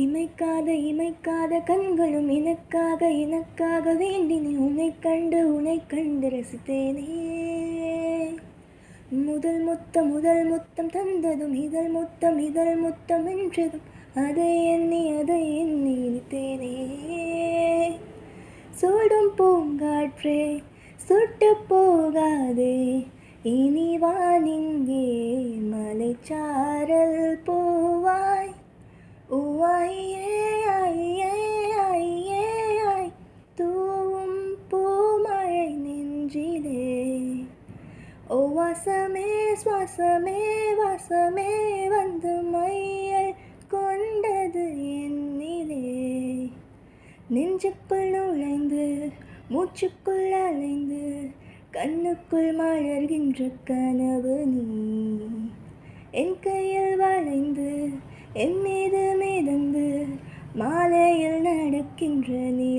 இமைக்காத இமைக்காத கண்களும் எனக்காக வேண்டினே உன்னை கண்டு ரசித்தேனே. முதல் முத்தம் தந்ததும் இதழ் முத்தம் என்றதும் அதை எண்ணி இனித்தேனே. சூடும் பூங்காற்றே சுட்டு போகாதே, இனி வானிங்கே மலைச்சாரல் பூவாய். தூவும் பூமழை நெஞ்சிலே. ஓ வாசமே வாசமே வந்து மையல் கொண்டது என்னிலே. நெஞ்சுக்குள் நுழைந்து மூச்சுக்குள் அலைந்து கண்ணுக்குள் மலர்கின்ற கனவு நீ. என் கையில் வளைந்து என் மீது மிதந்து மாலையில் நடக்கின்ற நீ.